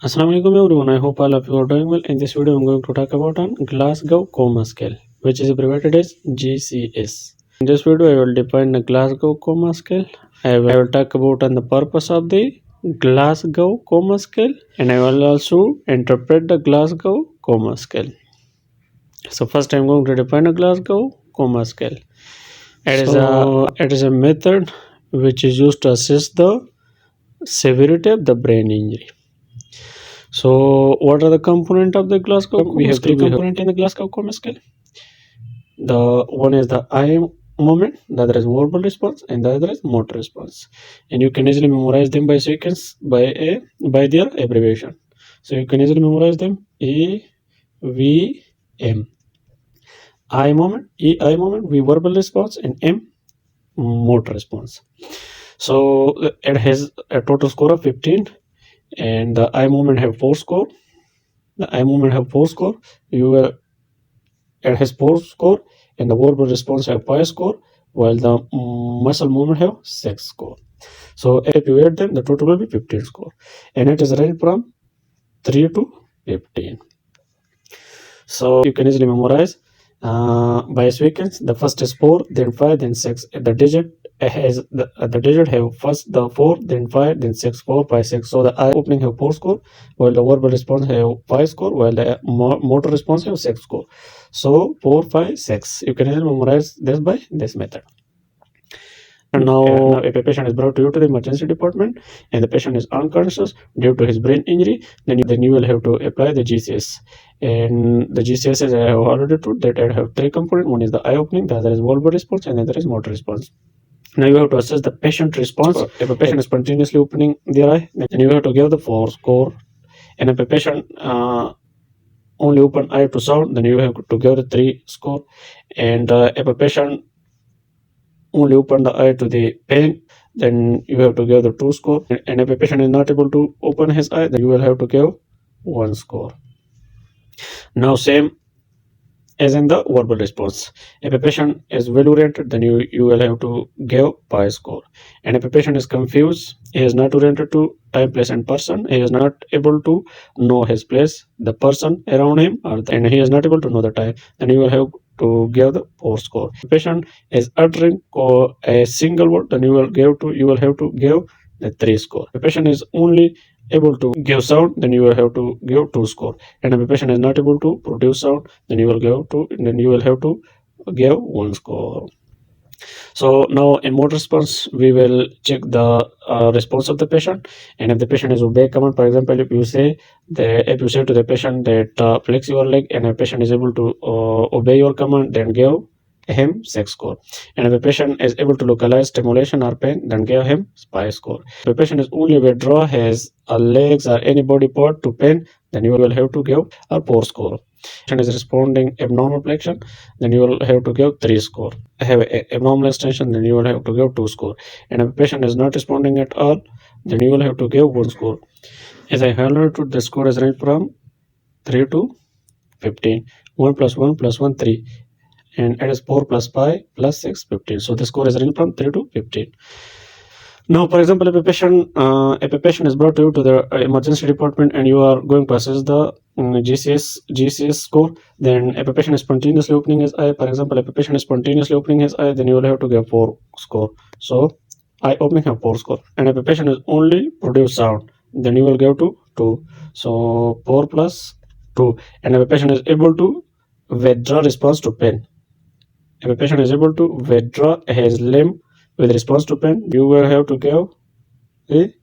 Assalamu alaikum everyone. I hope all of you are doing well. In this video, I'm going to talk about on glasgoW Coma scale, which is abbreviated as GCS. In this video, I will define the glasgoW Coma scale. I will talk about on the purpose of the glasgoW Coma scale, and I will also interpret the glasgoW Coma scale. So first, I'm going to define a glasgoW Coma scale. It is a method which is used to assess the severity of the brain injury. So what are the component of the glasgoW? We have three component in the glasgoW Coma scale. The one is the eye movement, the other is verbal response, and the other is motor response. And you can easily memorize them by sequence by their abbreviation. So you can easily memorize them: A, V, M. Eye movement, E eye movement, V verbal response, and M motor response. So it has a total score of 15, and the eye movement have 4 score. The eye movement have 4 score. It has 4 score, and the verbal response have 5 score, while the muscle movement have 6 score. So if you add them, the total will be 15 score, and it is ranged from 3 to 15. So you can easily memorize by sequence. The first is 4, then 5, then 6. The digit have first the 4, then 5, then 6, 4, 5, 6. So the eye opening have 4 score, while the verbal response have 5 score, while the motor response have 6 score. So 4, 5, 6. You can easily memorize this by this method. And now if a patient is brought to you to the emergency department and the patient is unconscious due to his brain injury, then you will have to apply the GCS. And the GCS, as I have already told, that I have 3 components. One is the eye opening, the other is verbal response, and the other is motor response. Now you have to assess the patient response. If a patient is continuously opening their eye, then you have to give the 4 score. And if a patient only open eye to sound, then you have to give the 3 score. And if a patient only open the eye to the pain, then you have to give the 2 score. And if a patient is not able to open his eye, then you will have to give 1 score. Now same as in the verbal response. If a patient is well oriented, then you will have to give 5 score. And if a patient is confused, he is not oriented to time, place, and person, he is not able to know his place, the person around him, and he is not able to know the time, then you will have to give the 4 score. If the patient is uttering a single word, then you will have to give the 3 score. If the patient is only able to give sound, then you will have to give 2 score. And if a patient is not able to produce sound, then you will have to give 1 score. So now in motor response, we will check the response of the patient. And if the patient is obey command, for example, if you say to the patient that flex your leg, and a patient is able to obey your command, then give him 6 score. And if a patient is able to localize stimulation or pain, then give him 5 score. If a patient is only withdraw his legs or any body part to pain, then you will have to give a 4 score. If patient is responding abnormal flexion, then you will have to give 3 score. Have abnormal extension, then you will have to give 2 score. And if a patient is not responding at all, then you will have to give 1 score. As I highlighted, the score is ranged from 3 to 15. 1 plus 1 plus 1, 3. And it is 4 plus 5 plus 6, 15. So the score is ranged from 3 to 15. Now, for example, if a patient is brought to you to the emergency department and you are going to assess the GCS score, then if a patient is spontaneously opening his eye, for example, if a patient is spontaneously opening his eye, then you will have to give 4 score. So eye opening have 4 score. And if a patient is only produce sound, then you will give to 2. So 4 plus 2. And if a patient is able to withdraw response to pain, if a patient is able to withdraw his limb with response to pain, you will have to give a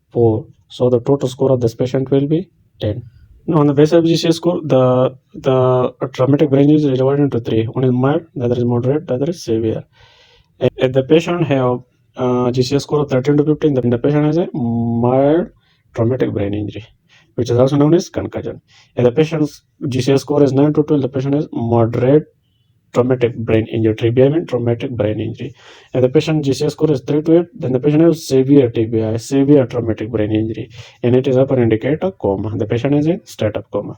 4. So the total score of this patient will be 10. Now on the basis of GCS score, the traumatic brain injury is divided into 3. One is mild, the other is moderate, the other is severe. If the patient have GCS score of 13 to 15, then the patient has a mild traumatic brain injury, which is also known as concussion. If the patient's GCS score is 9 to 12, the patient is moderate traumatic brain injury, TBI, traumatic brain injury. If the patient GCS score is 3 to 8, then the patient has severe TBI, severe traumatic brain injury, and it is upper indicator coma. The patient is in state of coma.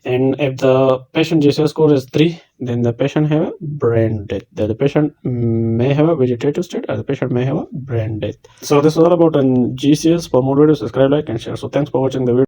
And if the patient GCS score is 3, then the patient have a brain death. The patient may have a vegetative state, or the patient may have a brain death. So this is all about GCS. For more videos, subscribe, like, and share. So thanks for watching the video.